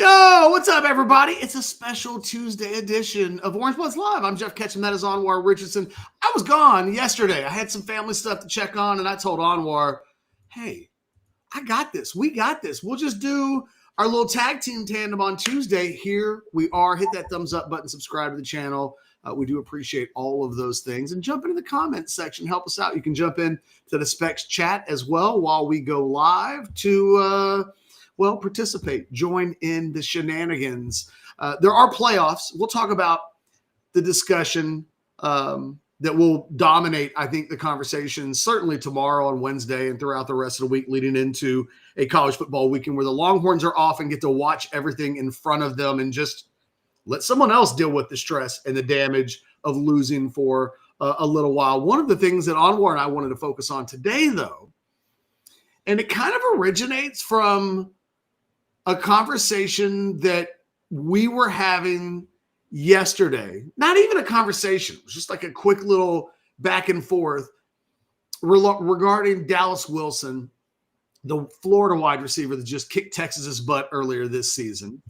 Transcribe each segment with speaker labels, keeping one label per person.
Speaker 1: Yo, what's up, everybody? It's a special Tuesday edition of Orange Bloods Live. I'm Jeff Ketchum. That is Anwar Richardson. I was gone yesterday. I had some family stuff to check on, and I told Anwar, hey, I got this. We got this. We'll just do our little tag team tandem on Tuesday. Here we are. Hit that thumbs up button, subscribe to the channel. We do appreciate all of those things. And jump into the comments section. Help us out. You can jump in to the Specs chat as well while we go live to participate, join in the shenanigans. There are playoffs. We'll talk about the discussion that will dominate, I think, the conversation certainly tomorrow on Wednesday and throughout the rest of the week leading into a college football weekend where the Longhorns are off and get to watch everything in front of them and just let someone else deal with the stress and the damage of losing for a little while. One of the things that Anwar and I wanted to focus on today, though, and it kind of originates from a conversation that we were having yesterday. Not even a conversation. It was just like a quick little back and forth regarding Dallas Wilson, the Florida wide receiver that just kicked Texas's butt earlier this season.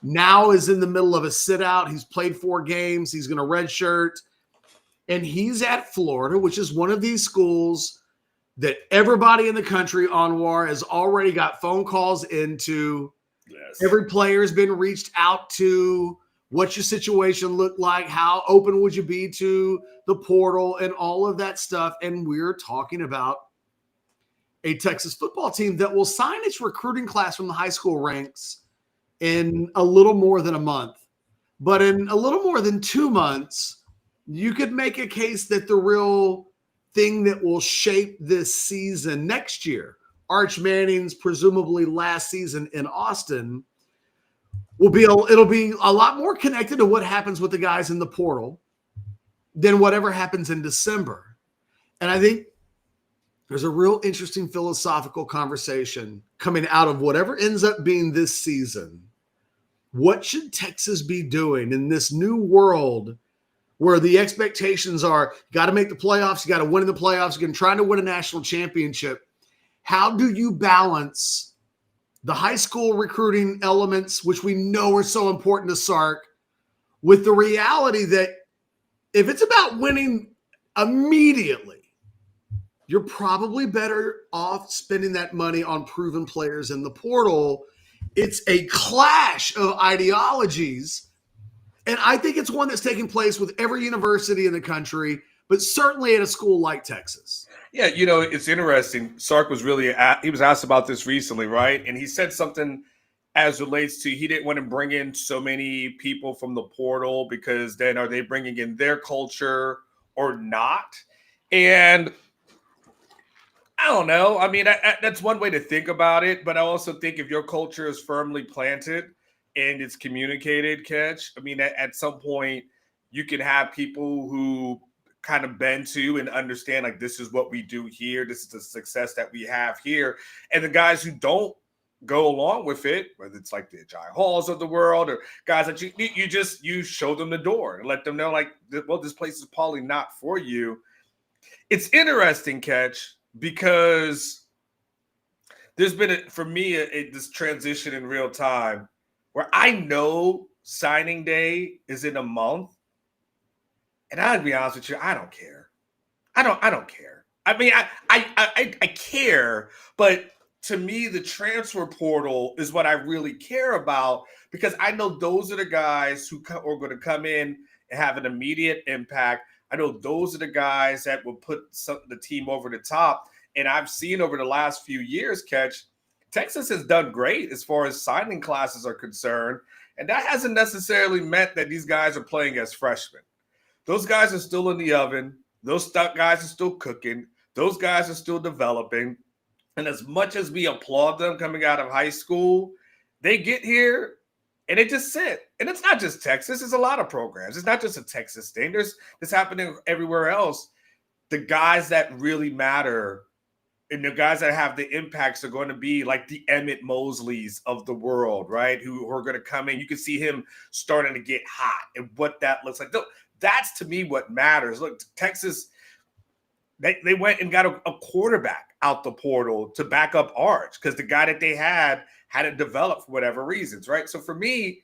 Speaker 1: Now is in the middle of a sit-out. He's played 4 games. He's going to redshirt. And he's at Florida, which is one of these schools that everybody in the country, Anwar, has already got phone calls into. Yes. Every player has been reached out to. What's your situation look like? How open would you be to the portal and all of that stuff? And we're talking about a Texas football team that will sign its recruiting class from the high school ranks in a little more than a month. But in a little more than 2 months, you could make a case that the real thing that will shape this season next year, Arch Manning's presumably last season in Austin, it'll be a lot more connected to what happens with the guys in the portal than whatever happens in December. And I think there's a real interesting philosophical conversation coming out of whatever ends up being this season. What should Texas be doing in this new world where the expectations are, you got to make the playoffs, you got to win in the playoffs, you're trying to win a national championship? How do you balance the high school recruiting elements, which we know are so important to Sark, with the reality that if it's about winning immediately, you're probably better off spending that money on proven players in the portal? It's a clash of ideologies, and I think it's one that's taking place with every university in the country, but certainly at a school like Texas.
Speaker 2: Yeah, it's interesting. Sark was he was asked about this recently, right? And he said something as relates to he didn't want to bring in so many people from the portal because then are they bringing in their culture or not? And I don't know. I mean, that's one way to think about it. But I also think if your culture is firmly planted and it's communicated, I mean, at some point you can have people who kind of bend to and understand, like, this is what we do here. This is the success that we have here. And the guys who don't go along with it, whether it's like the Jai Halls of the world or guys that you show them the door and let them know, like, well, this place is probably not for you. It's interesting, because there's been, for me, this transition in real time where I know signing day is in a month. And I'll be honest with you, I don't care. I don't care. I mean, I care, but to me, the transfer portal is what I really care about, because I know those are the guys who are going to come in and have an immediate impact. I know those are the guys that will put the team over the top. And I've seen over the last few years, Texas has done great as far as signing classes are concerned. And that hasn't necessarily meant that these guys are playing as freshmen. Those guys are still in the oven. Those guys are still cooking. Those guys are still developing. And as much as we applaud them coming out of high school, they get here and they just sit. And it's not just Texas. It's a lot of programs. It's not just a Texas thing. This happening everywhere else. The guys that really matter and the guys that have the impacts are going to be like the Emmett Mosleys of the world, right? Who are going to come in. You can see him starting to get hot and what that looks like. That's, to me, what matters. Look, Texas, they went and got a quarterback out the portal to back up Arch, because the guy that they had hadn't developed for whatever reasons, right? So for me,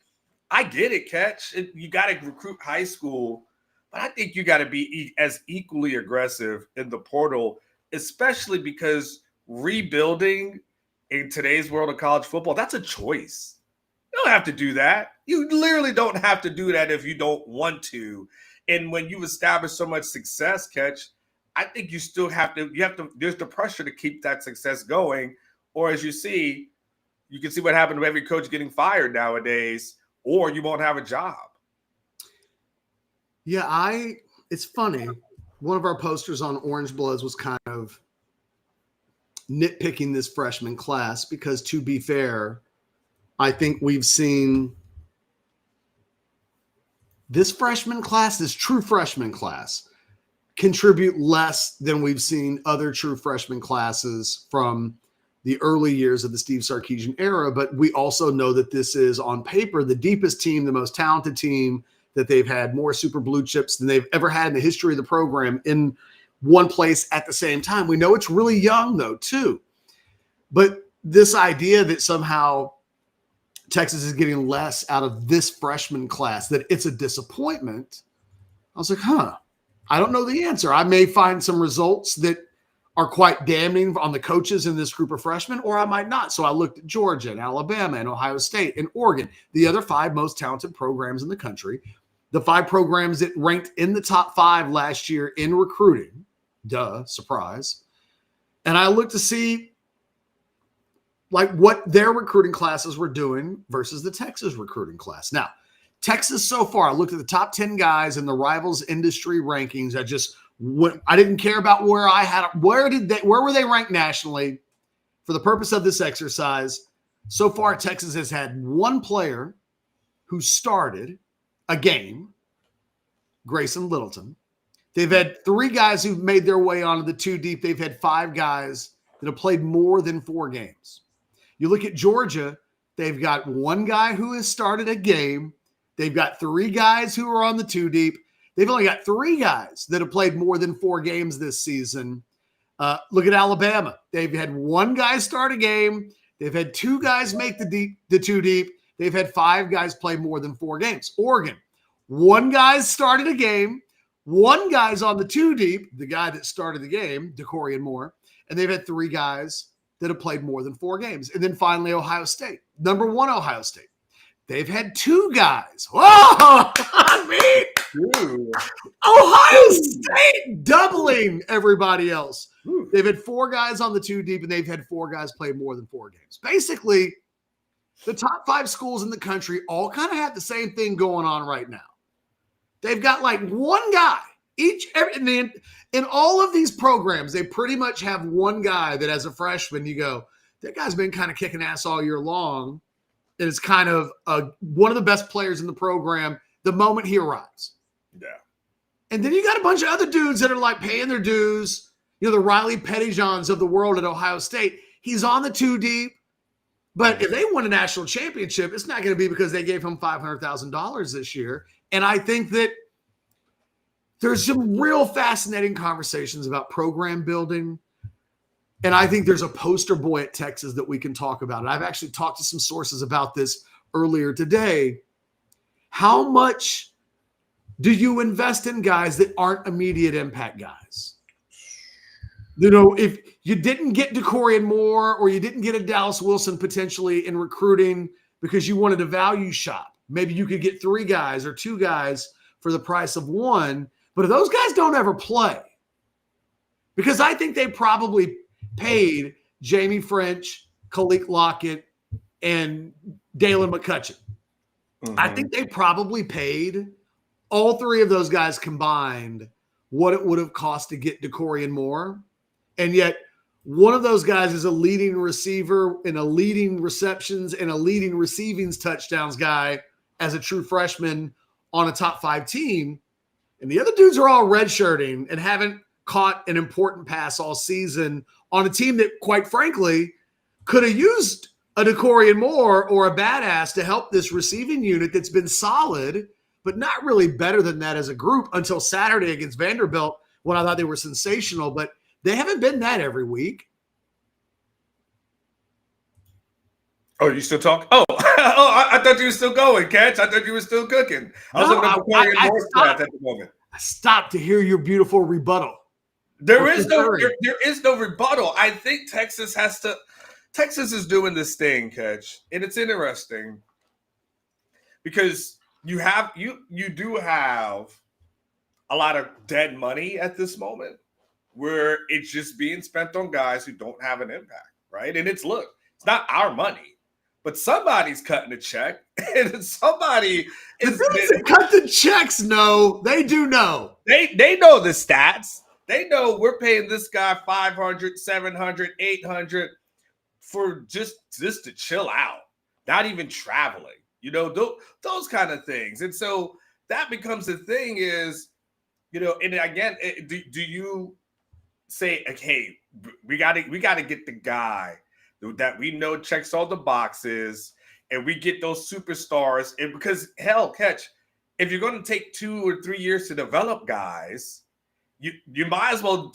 Speaker 2: I get it, Catch. You got to recruit high school, but I think you got to be as equally aggressive in the portal, especially because rebuilding in today's world of college football, that's a choice. You don't have to do that. You literally don't have to do that if you don't want to. And when you've established so much success, Catch, I think you still have to, there's the pressure to keep that success going. Or as you can see what happened to every coach getting fired nowadays, or you won't have a job.
Speaker 1: Yeah, it's funny. One of our posters on Orange Bloods was kind of nitpicking this freshman class because, to be fair, I think we've seen this freshman class, this true freshman class, contribute less than we've seen other true freshman classes from the early years of the Steve Sarkisian era. But we also know that this is, on paper, the deepest team, the most talented team, that they've had more super blue chips than they've ever had in the history of the program in one place at the same time. We know it's really young, though, too. But this idea that somehow Texas is getting less out of this freshman class, that it's a disappointment, I was like, I don't know the answer. I may find some results that are quite damning on the coaches in this group of freshmen, or I might not. So I looked at Georgia and Alabama and Ohio State and Oregon, the other 5 most talented programs in the country, the 5 programs that ranked in the top 5 last year in recruiting. Duh, surprise. And I looked to see like what their recruiting classes were doing versus the Texas recruiting class. Now, Texas so far, I looked at the top 10 guys in the Rivals industry rankings. I didn't care about where were they ranked nationally for the purpose of this exercise. So far, Texas has had 1 player who started a game, Grayson Littleton. They've had 3 guys who've made their way onto the 2 deep. They've had 5 guys that have played more than 4 games. You look at Georgia, they've got 1 guy who has started a game. They've got 3 guys who are on the 2 deep. They've only got 3 guys that have played more than 4 games this season. Look at Alabama. They've had 1 guy start a game. They've had 2 guys make the 2 deep. They've had 5 guys play more than 4 games. Oregon, 1 guy started a game. 1 guy's on the 2 deep, the guy that started the game, Decorian Moore, and they've had 3 guys that have played more than 4 games. And then finally, Ohio State, number 1 Ohio State. They've had 2 guys. Whoa! Ohio State doubling everybody else. They've had 4 guys on the 2 deep, and they've had 4 guys play more than 4 games. Basically, the top 5 schools in the country all kind of have the same thing going on right now. They've got like 1 guy in all of these programs. They pretty much have 1 guy that, as a freshman, you go, that guy's been kind of kicking ass all year long, and is kind of one of the best players in the program the moment he arrives.
Speaker 2: Yeah. And
Speaker 1: then you got a bunch of other dudes that are like paying their dues. The Riley Pettyjohns of the world at Ohio State. He's on the 2 deep. But if they win a national championship, it's not going to be because they gave him $500,000 this year. And I think that there's some real fascinating conversations about program building. And I think there's a poster boy at Texas that we can talk about. And I've actually talked to some sources about this earlier today. How much do you invest in guys that aren't immediate impact guys? If you didn't get Decorian Moore, or you didn't get a Dallas Wilson potentially in recruiting because you wanted a value shop, maybe you could get 3 guys or 2 guys for the price of 1. But if those guys don't ever play, because I think they probably paid Jamie French, Khalil Lockett, and Dalen McCutcheon. Mm-hmm. I think they probably paid all 3 of those guys combined what it would have cost to get Decorian Moore. And yet one of those guys is a leading receiver and a leading receptions and a leading receiving touchdowns guy as a true freshman on a top 5 team. And the other dudes are all redshirting and haven't caught an important pass all season on a team that, quite frankly, could have used a Decorian Moore or a badass to help this receiving unit that's been solid, but not really better than that as a group until Saturday against Vanderbilt, when I thought they were sensational. But they haven't been that every week.
Speaker 2: Oh, you still talk? Oh, I thought you were still going, Catch. I thought you were still cooking. I was
Speaker 1: No,
Speaker 2: looking up Aquarian voice chat at the moment.
Speaker 1: I stopped to hear your beautiful rebuttal.
Speaker 2: There is no rebuttal. I think Texas has to. Texas is doing this thing, Catch, and it's interesting because you do have a lot of dead money at this moment where it's just being spent on guys who don't have an impact, right? And it's not our money, but somebody's cutting a check, and somebody is
Speaker 1: cut the checks. No, they do know.
Speaker 2: They know the stats. They know we're paying this guy 500, 700, 800 for just to chill out, not even traveling. Those kind of things. And so that becomes the thing is, and again, do you say, okay, we got to get the guy that we know checks all the boxes, and we get those superstars. And because hell, Catch, if you're going to take 2 or 3 years to develop guys, you might as well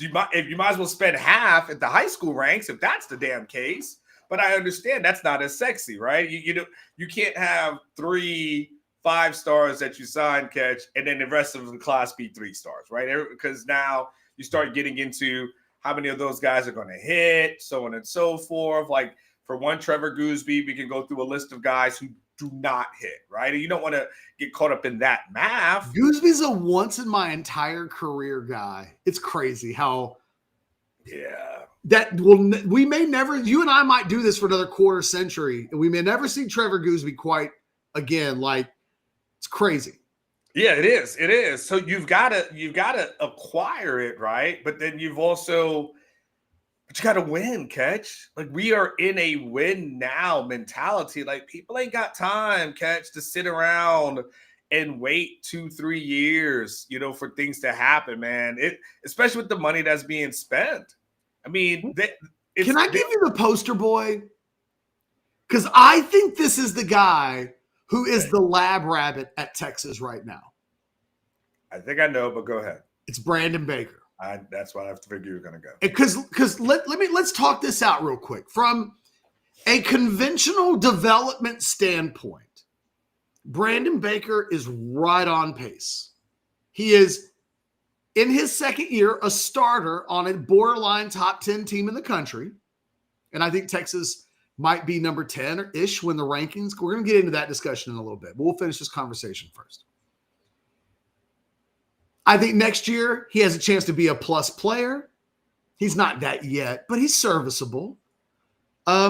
Speaker 2: spend half at the high school ranks if that's the damn case. But I understand that's not as sexy, right? You can't have 3 5-stars that you sign, Catch, and then the rest of the class be 3 stars, right? Because now you start getting into how many of those guys are going to hit, so on and so forth. Like for one Trevor Gooseby, we can go through a list of guys who do not hit, right? And you don't want to get caught up in that math.
Speaker 1: Gooseby's a once in my entire career guy. It's crazy how we may never, you and I might do this for another quarter century, and we may never see Trevor Gooseby quite again. Like, it's crazy.
Speaker 2: Yeah, it is. It is. So you've got to acquire it, right? But then you got to win, Catch. Like, we are in a win now mentality. Like, people ain't got time, Catch, to sit around and wait 2-3 years, for things to happen, man. Especially with the money that's being spent. I mean,
Speaker 1: can I give you the poster boy? Because I think this is the guy who is the lab rabbit at Texas right now.
Speaker 2: I think I know, but go ahead.
Speaker 1: It's Brandon Baker.
Speaker 2: That's what I figured you were going to go.
Speaker 1: Because let's talk this out real quick. From a conventional development standpoint, Brandon Baker is right on pace. He is, in his second year, a starter on a borderline top 10 team in the country. And I think Texas might be number 10-ish when the rankings. We're going to get into that discussion in a little bit, but we'll finish this conversation first. I think next year he has a chance to be a plus player. He's not that yet, but he's serviceable. I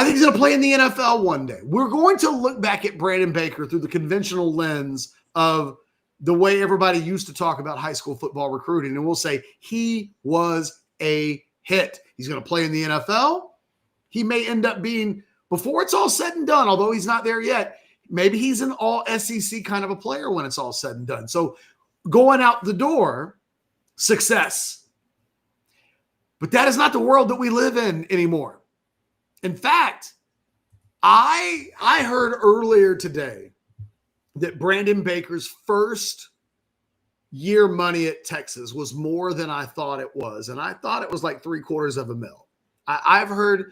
Speaker 1: think he's going to play in the NFL one day. We're going to look back at Brandon Baker through the conventional lens of the way everybody used to talk about high school football recruiting, and we'll say he was a hit. He's going to play in the NFL. He may end up being, before it's all said and done, although he's not there yet, maybe he's an all SEC kind of a player when it's all said and done. So going out the door, success. But that is not the world that we live in anymore. In fact, I heard earlier today that Brandon Baker's first year money at Texas was more than I thought it was. And I thought it was like $750,000. I've heard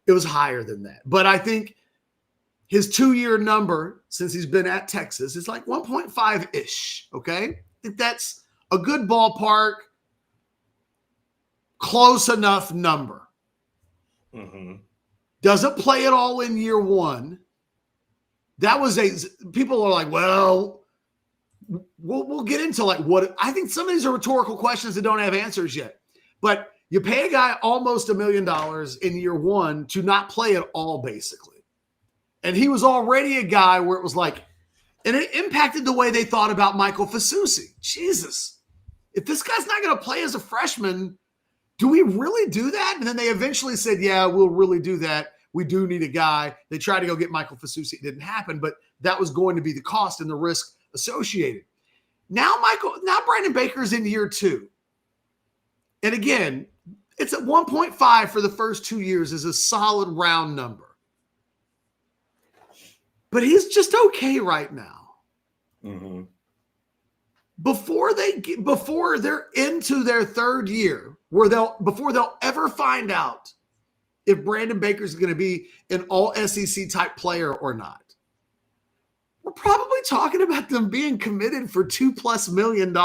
Speaker 1: it was higher than that. But I think his 2-year number since he's been at Texas is like 1.5-ish, okay? I think that's a good ballpark, close enough number.
Speaker 2: Mm-hmm.
Speaker 1: Doesn't play it all in year one. People are like, well, we'll get into like what, I think some of these are rhetorical questions that don't have answers yet. But you pay a guy almost $1 million in year one to not play at all, basically. And he was already a guy where it was like, and it impacted the way they thought about Michael Fasusi. Jesus, if this guy's not going to play as a freshman, do we really do that? And then they eventually said, yeah, we'll really do that. We do need a guy. They tried to go get Michael Fasusi. It didn't happen, but that was going to be the cost and the risk associated. Now Brandon Baker's in year 2. And again, it's at 1.5 for the first 2 years is a solid round number. But he's just okay right now.
Speaker 2: Mm-hmm.
Speaker 1: Before they're into their third year, before they'll ever find out if Brandon Baker's going to be an all SEC type player or not. We're probably talking about them being committed for $2+ million.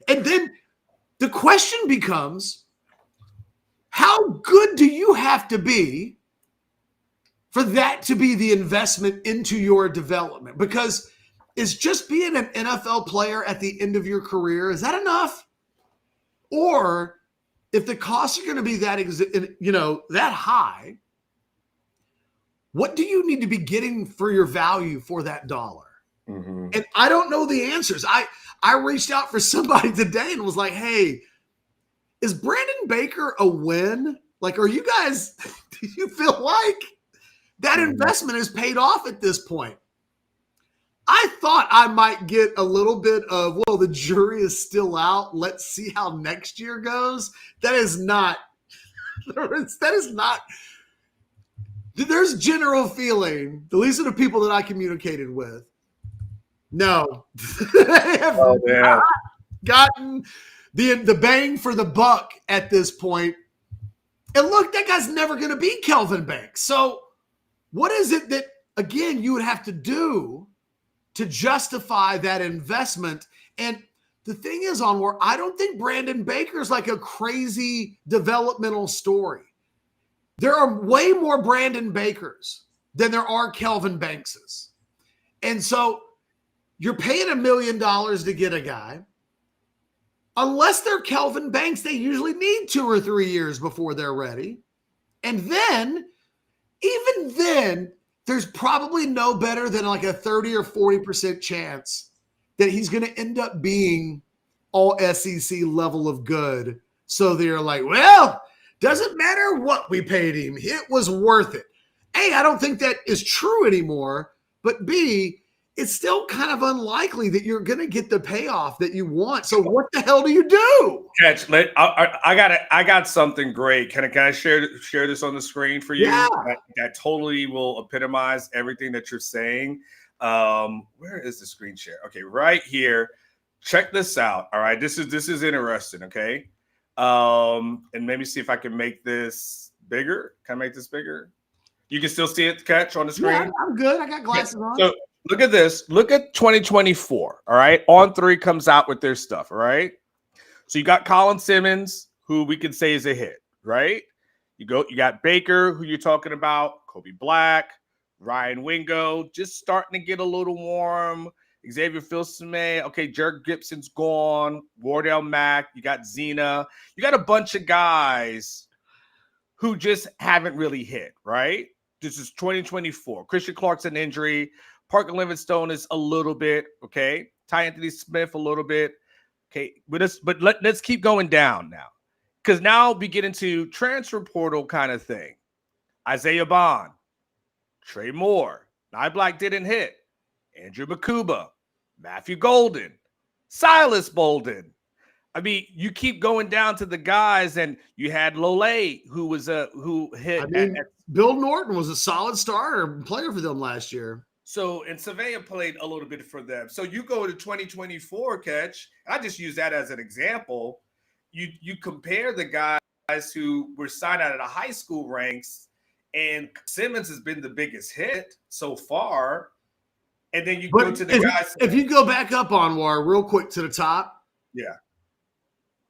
Speaker 1: And then the question becomes, how good do you have to be for that to be the investment into your development? Because is just being an NFL player at the end of your career, is that enough? Or if the costs are going to be that high, what do you need to be getting for your value for that dollar?
Speaker 2: Mm-hmm.
Speaker 1: And I don't know the answers. I reached out for somebody today and was like, hey, is Brandon Baker a win? Like, are you guys, do you feel like that investment is paid off at this point? I thought I might get a little bit of, well, the jury is still out. Let's see how next year goes. That is not, there's general feeling, at least of the people that I communicated with. No, they have not gotten the bang for the buck at this point. And look, that guy's never going to be Kelvin Banks. So what is it that, again, you would have to do to justify that investment? And the thing is, Onward, I don't think Brandon Baker is like a crazy developmental story. There are way more Brandon Bakers than there are Kelvin Bankses. And so you're paying $1 million to get a guy. Unless they're Kelvin Banks, they usually need 2 or 3 years before they're ready. And then, even then, there's probably no better than like a 30 or 40% chance that he's going to end up being all SEC level of good. So they're like, well, doesn't matter what we paid him. It was worth it. A, I don't think that is true anymore. But B, it's still kind of unlikely that you're going to get the payoff that you want. So what the hell do you do?
Speaker 2: Catch, I got something great. Can I share this on the screen for you?
Speaker 1: Yeah.
Speaker 2: That totally will epitomize everything that you're saying. Where is the screen share? Okay, right here. Check this out. All right, this is interesting. Okay, and maybe see if I can make this bigger. Can I make this bigger? You can still see it, Catch, on the screen.
Speaker 1: Yeah, I'm good. I got glasses on.
Speaker 2: So look at this. Look at 2024. All right, On3 comes out with their stuff. All right. So you got Colin Simmons, who we can say is a hit, right? You got Baker, who you're talking about, Kobe Black, Ryan Wingo, just starting to get a little warm. Xavier Filsaime, okay, Jerk Gibson's gone. Wardell Mack, you got Zena. You got a bunch of guys who just haven't really hit, right? This is 2024. Christian Clarkson injury. Parker Livingstone is a little bit, okay? Ty Anthony Smith a little bit. Okay, but let's keep going down now, because now we get into transfer portal kind of thing. Isaiah Bond, Trey Moore, Nye Black didn't hit. Andrew Makuba, Matthew Golden, Silas Bolden. I mean, you keep going down to the guys, and you had Lole, who hit.
Speaker 1: I mean, Bill Norton was a solid starter player for them last year.
Speaker 2: So, and Savea played a little bit for them. So you go to 2024, Catch. I just use that as an example. You compare the guys who were signed out of the high school ranks, and Simmons has been the biggest hit so far. And then you go to the guys.
Speaker 1: If you go back up on War real quick to the top.
Speaker 2: Yeah.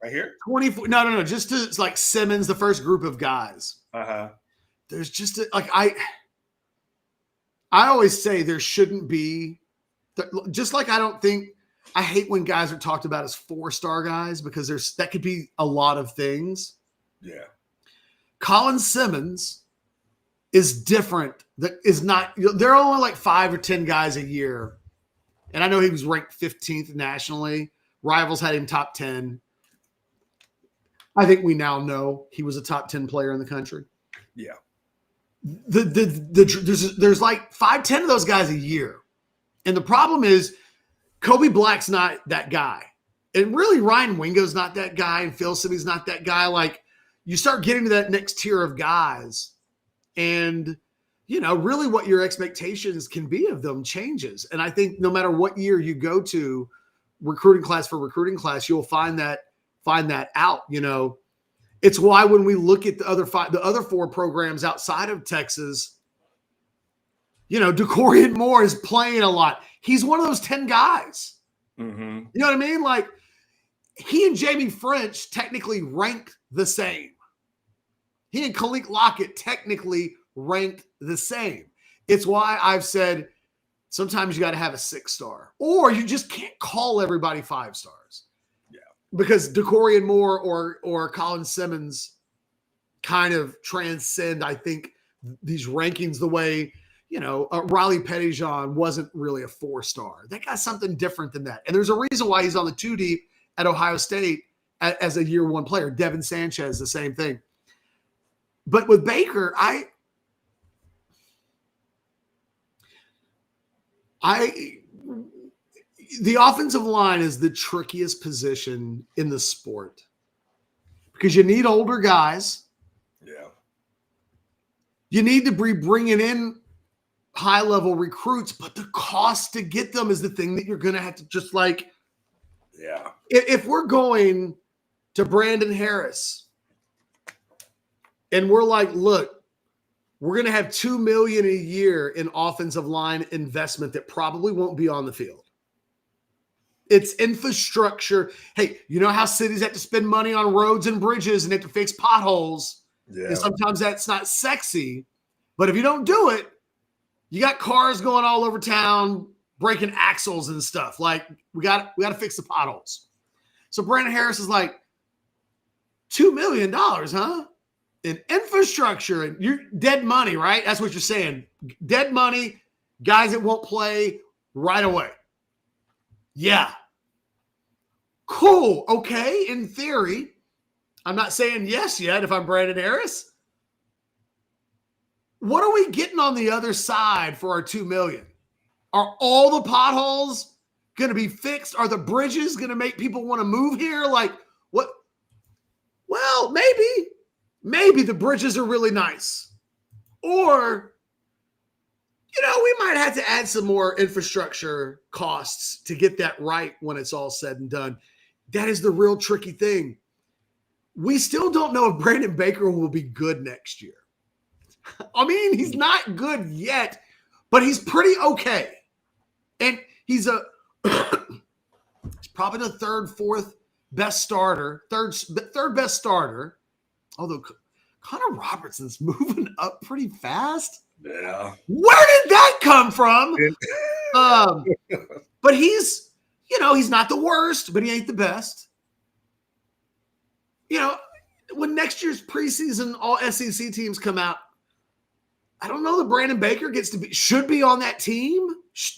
Speaker 2: Right here?
Speaker 1: 24. No. Just to, it's like Simmons, the first group of guys.
Speaker 2: Uh-huh.
Speaker 1: There's just I always say there shouldn't be, just like I hate when guys are talked about as 4-star guys, because that could be a lot of things.
Speaker 2: Yeah.
Speaker 1: Colin Simmons is different. That is not, there are only like 5 or 10 guys a year. And I know he was ranked 15th nationally. Rivals had him top 10. I think we now know he was a top 10 player in the country.
Speaker 2: Yeah.
Speaker 1: There's like 5-10 of those guys a year. And the problem is Kobe Black's not that guy. And really Ryan Wingo's not that guy, and Phil Sibby's not that guy. Like, you start getting to that next tier of guys, and really what your expectations can be of them changes. And I think no matter what year you go to, recruiting class for recruiting class, you'll find that out. It's why when we look at the other 4 programs outside of Texas, DeCorian Moore is playing a lot. He's one of those 10 guys.
Speaker 2: Mm-hmm.
Speaker 1: You know what I mean? Like, he and Jamie French technically ranked the same. He and Khalik Lockett technically ranked the same. It's why I've said sometimes you got to have a 6-star, or you just can't call everybody 5 stars.
Speaker 2: Yeah.
Speaker 1: Because DeCorian Moore or Colin Simmons kind of transcend, I think, these rankings the way, Riley Pettijohn wasn't really a 4-star. That got something different than that. And there's a reason why he's on the 2 deep at Ohio State as a year 1 player. Devin Sanchez, the same thing. But with Baker, the offensive line is the trickiest position in the sport because you need older guys.
Speaker 2: Yeah.
Speaker 1: You need to be bringing in high-level recruits, but the cost to get them is the thing that you're going to have to just like.
Speaker 2: Yeah.
Speaker 1: If we're going to Brandon Harris and we're like, look, we're going to have $2 million a year in offensive line investment that probably won't be on the field. It's infrastructure. Hey, you know how cities have to spend money on roads and bridges and have to fix potholes?
Speaker 2: Yeah.
Speaker 1: And sometimes that's not sexy. But if you don't do it, you got cars going all over town, breaking axles and stuff. Like, we got to fix the potholes. So Brandon Harris is like, $2 million, huh? In infrastructure, and you're dead money, right? That's what you're saying. Dead money, guys that won't play right away. Yeah. Cool. Okay. In theory, I'm not saying yes yet if I'm Brandon Harris. What are we getting on the other side for our $2 million? Are all the potholes going to be fixed? Are the bridges going to make people want to move here? Like, what? Well, maybe the bridges are really nice. Or, we might have to add some more infrastructure costs to get that right when it's all said and done. That is the real tricky thing. We still don't know if Brandon Baker will be good next year. I mean, he's not good yet, but he's pretty okay. And he's probably the third best starter. Although Connor Robertson's moving up pretty fast.
Speaker 2: Yeah.
Speaker 1: Where did that come from? But he's not the worst, but he ain't the best. When next year's preseason all SEC teams come out, I don't know that Brandon Baker should be on that team.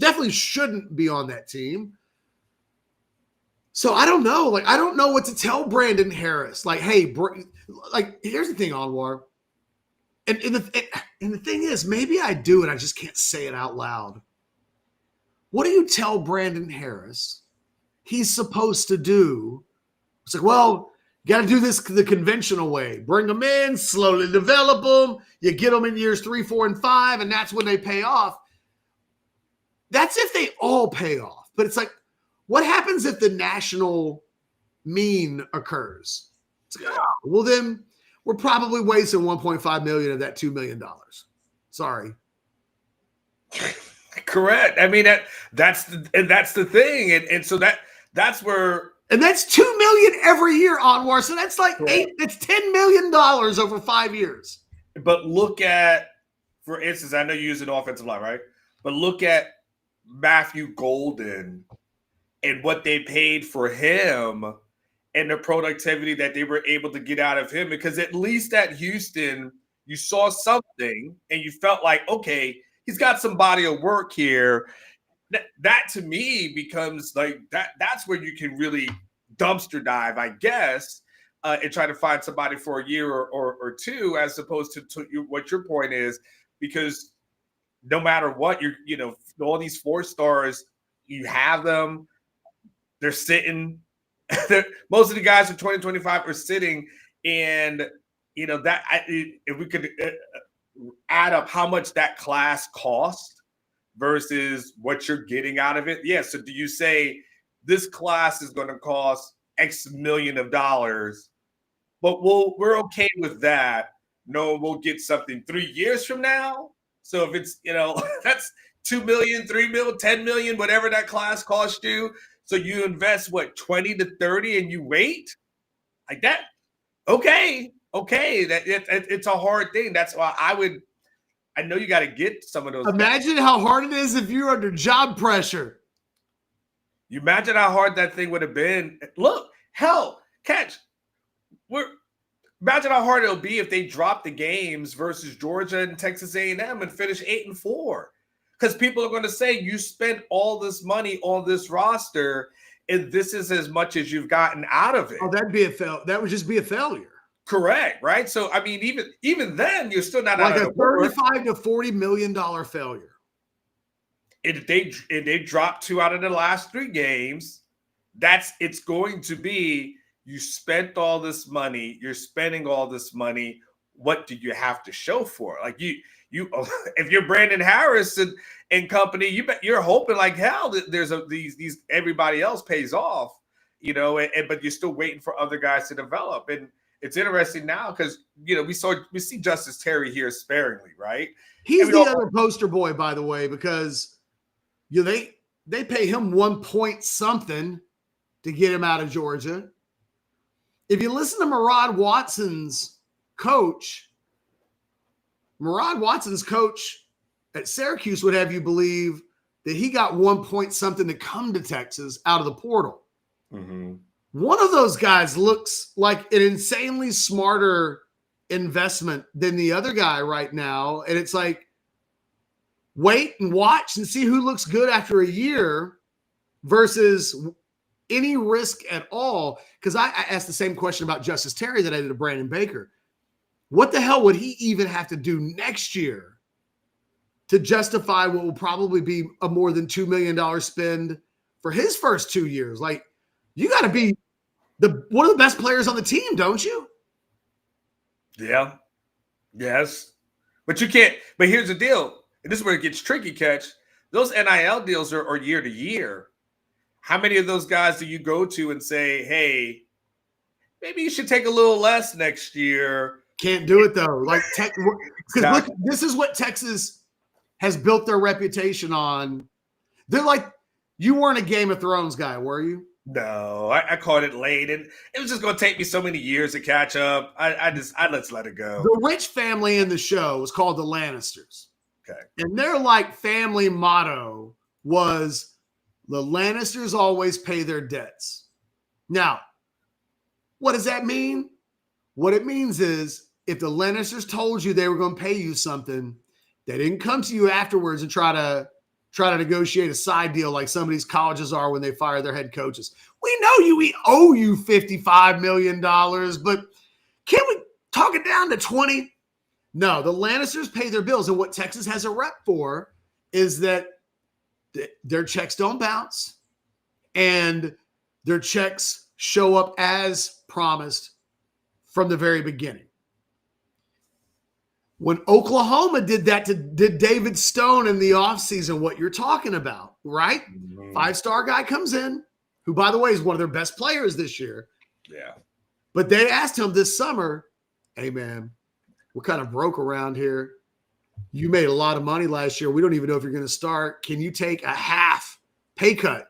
Speaker 1: Definitely shouldn't be on that team. So I don't know. Like, I don't know what to tell Brandon Harris. Like, hey, here's the thing, Anwar. And the thing is, maybe I do, and I just can't say it out loud. What do you tell Brandon Harris he's supposed to do? It's like, well, you got to do this the conventional way. Bring them in, slowly develop them. You get them in years 3, 4, and 5, and that's when they pay off. That's if they all pay off. But it's like, what happens if the national mean occurs? It's like, well, then we're probably wasting $1.5 million of that $2 million. Sorry.
Speaker 2: Correct. I mean, that's the thing. And so that's where.
Speaker 1: And that's $2 million every year, Anwar. So that's like it's $10 million over 5 years.
Speaker 2: But look at, for instance, I know you use an offensive line, right? But look at Matthew Golden and what they paid for him and the productivity that they were able to get out of him. Because at least at Houston, you saw something and you felt like, okay, he's got some body of work here. That to me becomes like that's where you can really dumpster dive, I guess, and try to find somebody for a year or two, as opposed to what your point is, because no matter what, all these 4 stars, you have them, they're sitting. Most of the guys in 2025 are sitting, and if we could add up how much that class cost versus what you're getting out of it. Yeah. So do you say this class is going to cost X million of dollars but we're okay with that. No, we'll get something 3 years from now. So if it's that's 2 million, 3 million, 10 million, whatever that class cost you. So you invest what 20 to 30, and you wait like that. Okay, it's a hard thing. That's why I know you got to get some of those.
Speaker 1: Imagine how hard it is if you're under job pressure.
Speaker 2: You imagine how hard that thing would have been. Look, hell, catch. Imagine how hard it'll be if they drop the games versus Georgia and Texas A&M and finish 8-4. Because people are going to say you spent all this money on this roster, and this is as much as you've gotten out of it.
Speaker 1: Oh, that would just be a failure.
Speaker 2: Correct, right? So I mean, even then, you're still not
Speaker 1: like
Speaker 2: out
Speaker 1: a
Speaker 2: of the board.
Speaker 1: $35 to $40 million failure.
Speaker 2: If they drop 2 out of the last 3 games, it's going to be you spent all this money, you're spending all this money. What do you have to show for it? Like you if you're Brandon Harris and company, you're hoping like hell that there's these everybody else pays off, but you're still waiting for other guys to develop. And it's interesting now because we see Justice Terry here sparingly, right?
Speaker 1: He's the other poster boy, by the way, because they pay him 1 point something to get him out of Georgia. If you listen to Murad Watson's coach at Syracuse would have you believe that he got 1 point something to come to Texas out of the portal.
Speaker 2: Mm-hmm.
Speaker 1: One of those guys looks like an insanely smarter investment than the other guy right now. And it's like, wait and watch and see who looks good after a year versus any risk at all. Because I asked the same question about Justice Terry that I did to Brandon Baker. What the hell would he even have to do next year to justify what will probably be a more than $2 million spend for his first 2 years? Like, you got to be one of the best players on the team, don't you?
Speaker 2: Yeah. Yes. But you can't. But here's the deal. And this is where it gets tricky, Catch. Those NIL deals are year to year. How many of those guys do you go to and say, hey, maybe you should take a little less next year?
Speaker 1: Can't do it, though. Like, exactly. Look, this is what Texas has built their reputation on. They're like, you weren't a Game of Thrones guy, were you?
Speaker 2: No, I caught it late, and it was just going to take me so many years to catch up. I let's let it go.
Speaker 1: The rich family in the show was called the Lannisters.
Speaker 2: Okay.
Speaker 1: And their family motto was the Lannisters always pay their debts. Now, what does that mean? What it means is if the Lannisters told you they were going to pay you something, they didn't come to you afterwards and try to negotiate a side deal like some of these colleges are when they fire their head coaches. We know we owe you $55 million, but can't we talk it down to 20? No, the Lannisters pay their bills. And what Texas has a rep for is that their checks don't bounce and their checks show up as promised from the very beginning. When Oklahoma did that to David Stone in the offseason, what you're talking about, right? Mm-hmm. 5-star guy comes in, who, by the way, is one of their best players this year.
Speaker 2: Yeah.
Speaker 1: But they asked him this summer, hey, man, we're kind of broke around here. You made a lot of money last year. We don't even know if you're going to start. Can you take a half pay cut?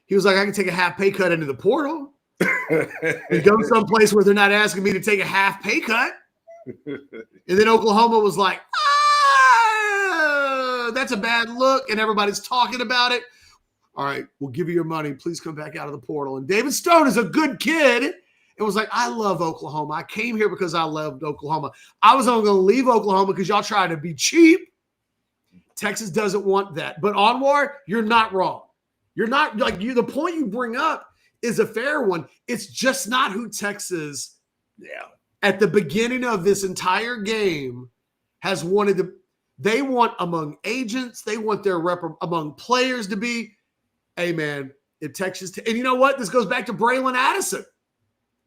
Speaker 1: He was like, I can take a half pay cut into the portal and go someplace where they're not asking me to take a half pay cut. And then Oklahoma was like, that's a bad look. And everybody's talking about it. All right, we'll give you your money. Please come back out of the portal. And David Stone is a good kid. It was like, I love Oklahoma. I came here because I loved Oklahoma. I was only going to leave Oklahoma because y'all try to be cheap. Texas doesn't want that. But Anwar, you're not wrong. You're not the point you bring up is a fair one. It's just not who Texas at the beginning of this entire game has wanted to. They want among agents, they want their rep among players to be, hey, man, if Texas, and you know what? This goes back to Braylon Addison.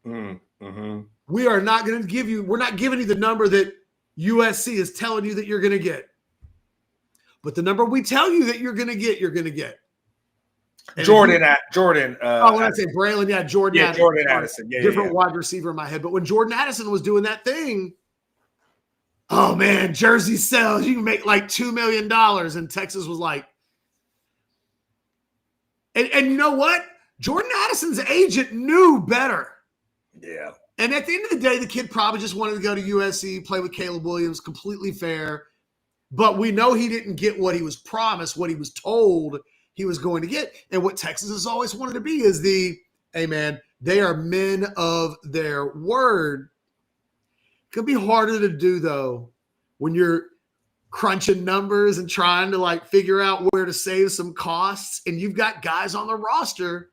Speaker 2: Mm-hmm.
Speaker 1: We are not going to give you, we're not giving you the number that USC is telling you that you're going to get. But the number we tell you that you're going to get, you're going to get.
Speaker 2: Jordan.
Speaker 1: When I say Braylon, Jordan.
Speaker 2: Yeah,
Speaker 1: Addison,
Speaker 2: Jordan Addison. Yeah,
Speaker 1: different wide receiver in my head. But when Jordan Addison was doing that thing, oh man, jersey sales, you can make like $2 million. And Texas was like, and you know what? Jordan Addison's agent knew better.
Speaker 2: Yeah.
Speaker 1: And at the end of the day, the kid probably just wanted to go to USC, play with Caleb Williams, completely fair. But we know he didn't get what he was promised, what he was told he was going to get. And what Texas has always wanted to be is hey man, they are men of their word. It could be harder to do though when you're crunching numbers and trying to like figure out where to save some costs and you've got guys on the roster.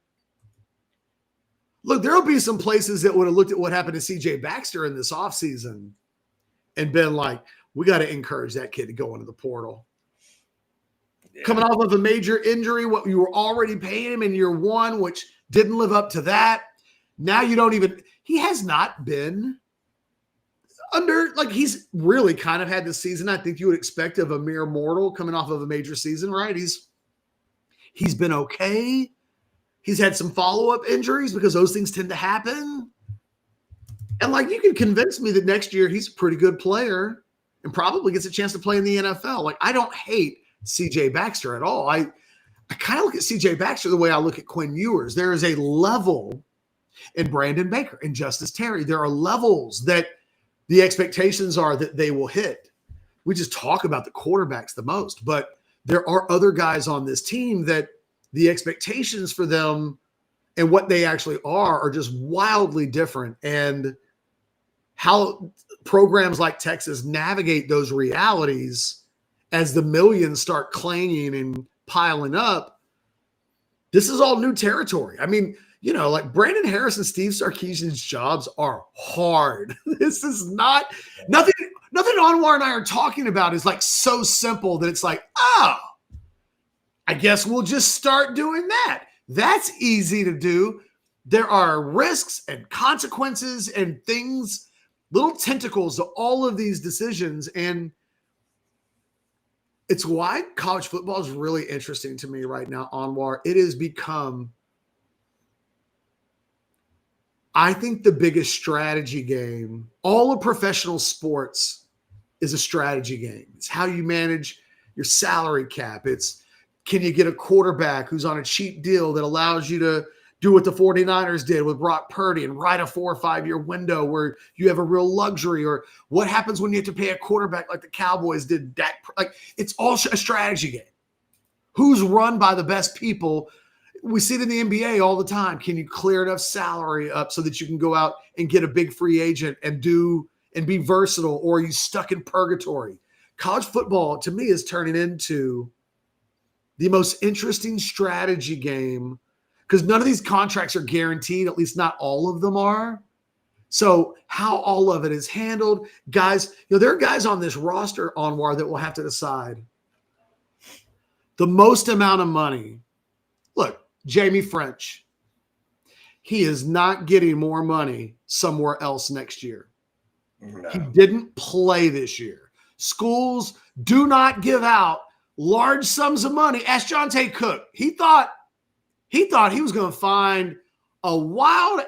Speaker 1: Look, there'll be some places that would have looked at what happened to CJ Baxter in this offseason and been like, we got to encourage that kid to go into the portal. Yeah. Coming off of a major injury, what you were already paying him in year one, which didn't live up to that. Now you don't even, he has not been he's really kind of had the season I think you would expect of a mere mortal coming off of a major season, right? He's been okay. He's had some follow-up injuries because those things tend to happen. And like, you can convince me that next year he's a pretty good player and probably gets a chance to play in the NFL. Like, I don't hate CJ Baxter at all. I kind of look at CJ Baxter the way I look at Quinn Ewers. There is a level in Brandon Baker and Justice Terry. There are levels that the expectations are that they will hit. We just talk about the quarterbacks the most, but there are other guys on this team that the expectations for them and what they actually are just wildly different. And how programs like Texas navigate those realities as the millions start clanging and piling up, this is all new territory. I mean, you know, like Brandon Harris and Steve Sarkisian's jobs are hard. This is not nothing Anwar and I are talking about is like so simple that it's like, oh, I guess we'll just start doing that. That's easy to do. There are risks and consequences and things, little tentacles to all of these decisions. And it's why college football is really interesting to me right now, Anwar. It has become, I think, the biggest strategy game. All of professional sports is a strategy game. It's how you manage your salary cap. It's, can you get a quarterback who's on a cheap deal that allows you to do what the 49ers did with Brock Purdy and ride a 4 or 5 year window where you have a real luxury? Or what happens when you have to pay a quarterback like the Cowboys did? Like, it's all a strategy game. Who's run by the best people? We see it in the NBA all the time. Can you clear enough salary up so that you can go out and get a big free agent and be versatile, or are you stuck in purgatory? College football, to me, is turning into the most interesting strategy game because none of these contracts are guaranteed, at least not all of them are. So how all of it is handled, guys, you know, there are guys on this roster, Anwar, that will have to decide the most amount of money. Look, Jamie French, he is not getting more money somewhere else next year. No. He didn't play this year. Schools do not give out large sums of money. Ask Jonte Cook. He thought he was going to find a wild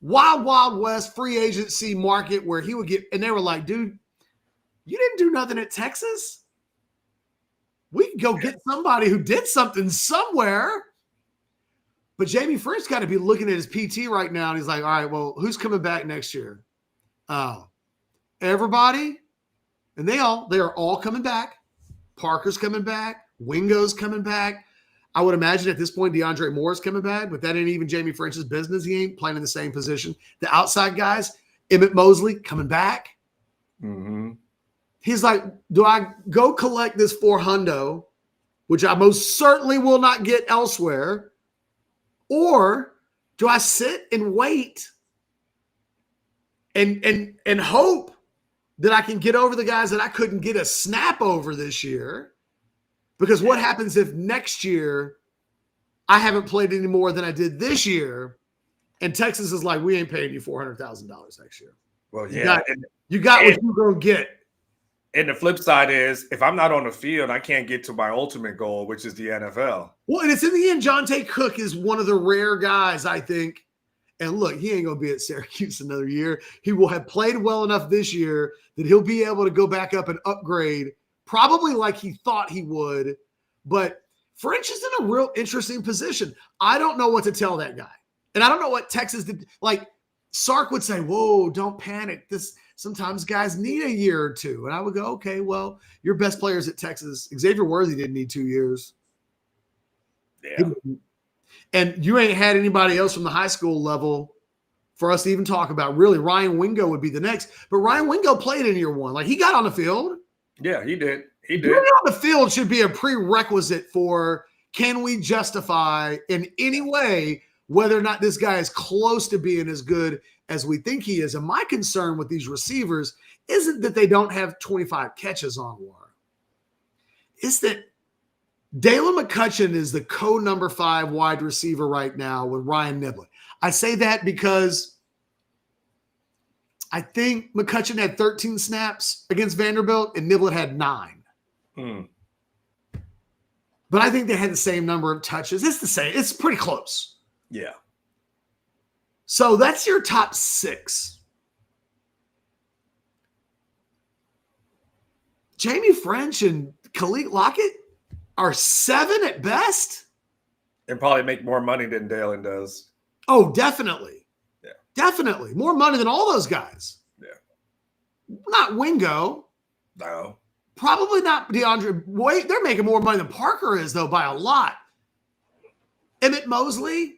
Speaker 1: west free agency market where he would get, and they were like, dude, you didn't do nothing at Texas. We can go get somebody who did something somewhere. But Jamie French got to be looking at his PT right now, and he's like, all right, well, who's coming back next year? Oh, everybody. And they are all coming back. Parker's coming back. Wingo's coming back. I would imagine at this point, DeAndre Moore's coming back, but that ain't even Jamie French's business. He ain't playing in the same position. The outside guys, Emmett Mosley coming back. Mm-hmm. He's like, do I go collect this $400, which I most certainly will not get elsewhere, or do I sit and wait and hope that I can get over the guys that I couldn't get a snap over this year? Because what happens if next year I haven't played any more than I did this year, and Texas is like, we ain't paying you $400,000 next year.
Speaker 2: Well, yeah.
Speaker 1: You got what you're going to get.
Speaker 2: And the flip side is, if I'm not on the field, I can't get to my ultimate goal, which is the NFL.
Speaker 1: Well, and it's in the end, Jonte Cook is one of the rare guys, I think. And look, he ain't going to be at Syracuse another year. He will have played well enough this year that he'll be able to go back up and upgrade, probably like he thought he would. But French is in a real interesting position. I don't know what to tell that guy. And I don't know what Texas did. Like Sark would say, whoa, don't panic. Sometimes guys need a year or two. And I would go, okay, well, your best players at Texas, Xavier Worthy didn't need 2 years.
Speaker 2: Yeah.
Speaker 1: And you ain't had anybody else from the high school level for us to even talk about. Really, Ryan Wingo would be the next. But Ryan Wingo played in year one. Like, he got on the field.
Speaker 2: Yeah, he did. He did.
Speaker 1: Being on the field should be a prerequisite for, can we justify in any way whether or not this guy is close to being as good as we think he is. And my concern with these receivers isn't that they don't have 25 catches on War. It's that Dalen McCutcheon is the number 5 wide receiver right now with Ryan Niblett. I say that because I think McCutcheon had 13 snaps against Vanderbilt and Niblett had 9. But I think they had the same number of touches. It's the same. It's pretty close.
Speaker 2: Yeah.
Speaker 1: So that's your top 6. Jamie French and Khalid Lockett are 7 at best.
Speaker 2: And probably make more money than Dalen does.
Speaker 1: Oh, definitely.
Speaker 2: Yeah.
Speaker 1: Definitely. More money than all those guys.
Speaker 2: Yeah.
Speaker 1: Not Wingo.
Speaker 2: No.
Speaker 1: Probably not DeAndre. Wait, they're making more money than Parker is, though, by a lot. Emmett Mosley.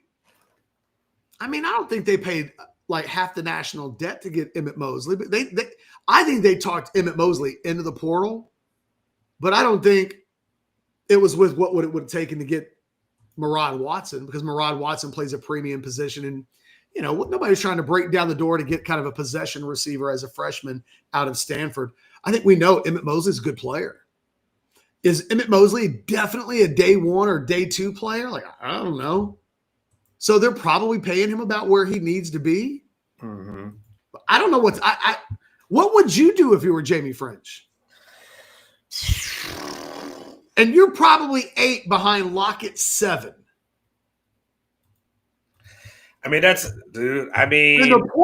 Speaker 1: I mean, I don't think they paid like half the national debt to get Emmett Mosley, but I think they talked Emmett Mosley into the portal, but I don't think it was with what it would have taken to get Murad Watson, because Murad Watson plays a premium position, and nobody's trying to break down the door to get kind of a possession receiver as a freshman out of Stanford. I think we know Emmett Mosley's a good player. Is Emmett Mosley definitely a day 1 or day 2 player? Like, I don't know. So they're probably paying him about where he needs to be.
Speaker 2: Mm-hmm.
Speaker 1: I don't know what would you do if you were Jamie French? And you're probably 8 behind Lockett 7.
Speaker 2: I mean, dude. I mean,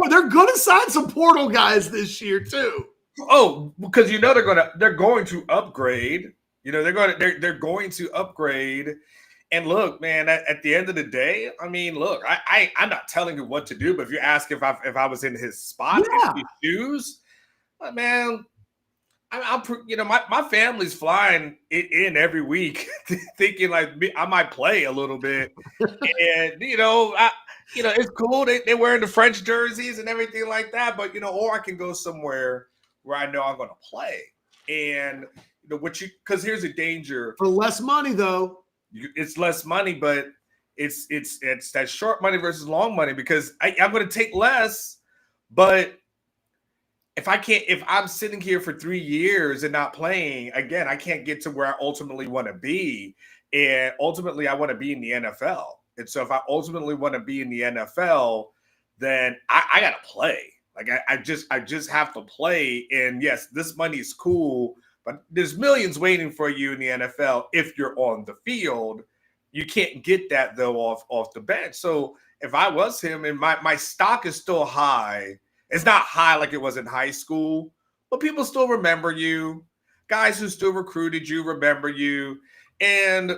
Speaker 1: they're going to sign some portal guys this year too.
Speaker 2: Oh, because they're going to upgrade. They're going to upgrade. And look, man, at the end of the day, I mean, look, I'm not telling you what to do, but if you ask if I was in his spot, in his shoes, man, my family's flying in every week, thinking like I might play a little bit, and it's cool. They're wearing the French jerseys and everything like that, but or I can go somewhere where I know I'm going to play, and because here's a danger
Speaker 1: for less money though.
Speaker 2: It's less money, but it's that short money versus long money, because I'm going to take less, but if I'm sitting here for 3 years and not playing, again, I can't get to where I ultimately want to be. And ultimately I want to be in the NFL. And so if I ultimately want to be in the NFL, then I got to play. Like I just have to play. And yes, this money is cool, but there's millions waiting for you in the NFL if you're on the field. You can't get that, though, off the bench. So if I was him, and my stock is still high, it's not high like it was in high school, but people still remember you. Guys who still recruited you remember you. And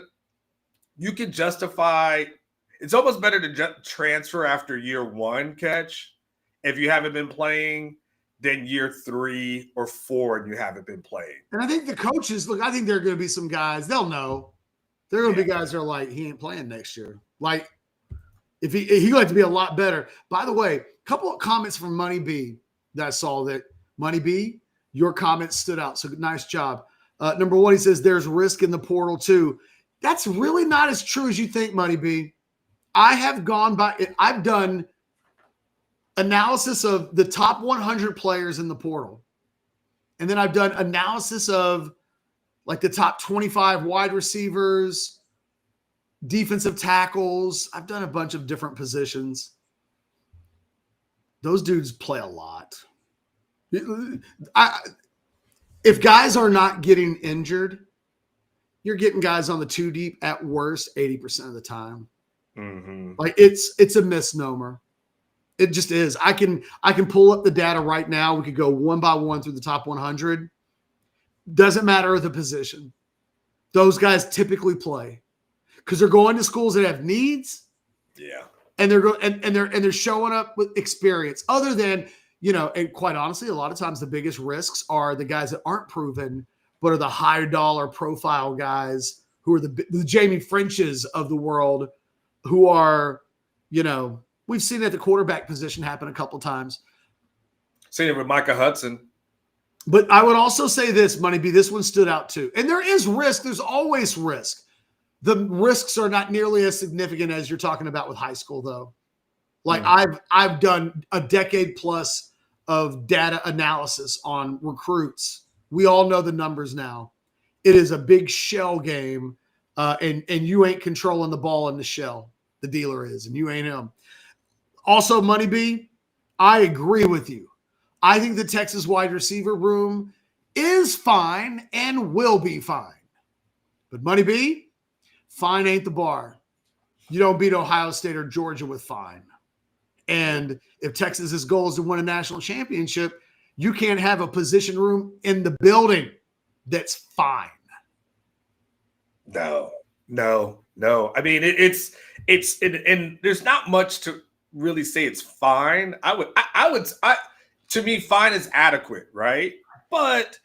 Speaker 2: you can justify – it's almost better to transfer after year 1, Catch, if you haven't been playing, than year 3 or 4 and you haven't been playing.
Speaker 1: And I think the coaches, look, I think there are going to be some guys, they'll know. There are going to be guys that are like, he ain't playing next year. Like, if he like to be a lot better. By the way, a couple of comments from Money B that I saw that, Money B, your comments stood out. So nice job. Number 1, he says, there's risk in the portal too. That's really not as true as you think, Money B. I've done analysis of the top 100 players in the portal. And then I've done analysis of like the top 25 wide receivers, defensive tackles. I've done a bunch of different positions. Those dudes play a lot. If guys are not getting injured, you're getting guys on the 2 deep at worst 80% of the time.
Speaker 2: Mm-hmm.
Speaker 1: Like it's a misnomer. It just is. I can pull up the data right now. We could go one by one through the top 100. Doesn't matter the position. Those guys typically play because they're going to schools that have needs.
Speaker 2: Yeah.
Speaker 1: And they're showing up with experience. Other than, and quite honestly, a lot of times the biggest risks are the guys that aren't proven, but are the high dollar profile guys who are the Jamie Frenches of the world, who are, we've seen it at the quarterback position happen a couple times.
Speaker 2: Seen it with Micah Hudson.
Speaker 1: But I would also say this, Money B, this one stood out too. And there is risk. There's always risk. The risks are not nearly as significant as you're talking about with high school, though. Like I've done a decade plus of data analysis on recruits. We all know the numbers now. It is a big shell game, and you ain't controlling the ball in the shell. The dealer is, and you ain't him. Also, Money B, I agree with you. I think the Texas wide receiver room is fine and will be fine. But Money B, fine ain't the bar. You don't beat Ohio State or Georgia with fine. And if Texas's goal is to win a national championship, you can't have a position room in the building that's fine.
Speaker 2: No. I mean, it's and there's not much to really say it's fine. To me, fine is adequate, right? But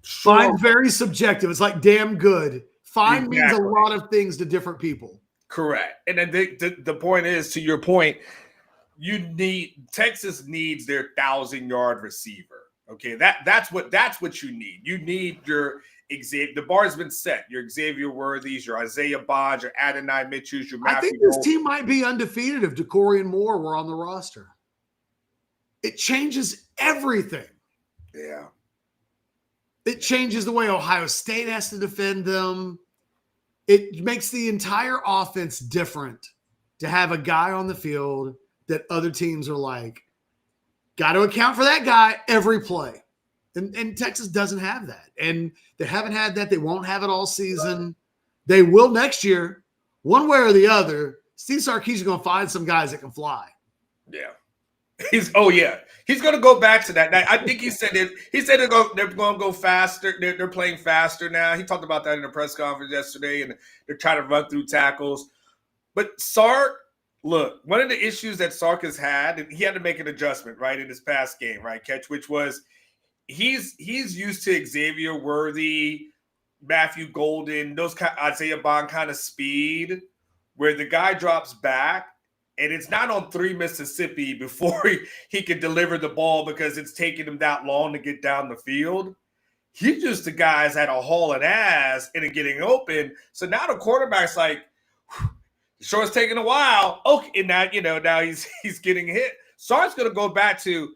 Speaker 1: fine, very subjective. It's like damn good. Fine means a lot of things to different people.
Speaker 2: Correct. And then the point is, to your point, Texas needs their 1,000-yard receiver. Okay, that's what you need. You need your Xavier. The bar's been set. Your Xavier Worthies, your Isaiah Bonds, your Adonai Mitchell's, your Matthew.
Speaker 1: I think this team might be undefeated if Decory and Moore were on the roster. It changes everything.
Speaker 2: Yeah.
Speaker 1: It changes the way Ohio State has to defend them. It makes the entire offense different to have a guy on the field that other teams are like, got to account for that guy every play. And Texas doesn't have that. And they haven't had that. They won't have it all season. They will next year. One way or the other, Steve Sarkisian is going to find some guys that can fly.
Speaker 2: Yeah. He's going to go back to that. I think he said it. He said they're going to go faster. They're playing faster now. He talked about that in a press conference yesterday, and they're trying to run through tackles. But Sark, look, one of the issues that Sark has had, and he had to make an adjustment, right, in his past game, right, Catch, which was he's used to Xavier Worthy, Matthew Golden, those kind, Isaiah Bond kind of speed, where the guy drops back. And it's not on 3 Mississippi before he can deliver the ball because it's taking him that long to get down the field. He's just the guys at a hauling ass and it getting open. So now the quarterback's like, sure, it's taking a while. Okay, and now he's getting hit. Sark's gonna go back to,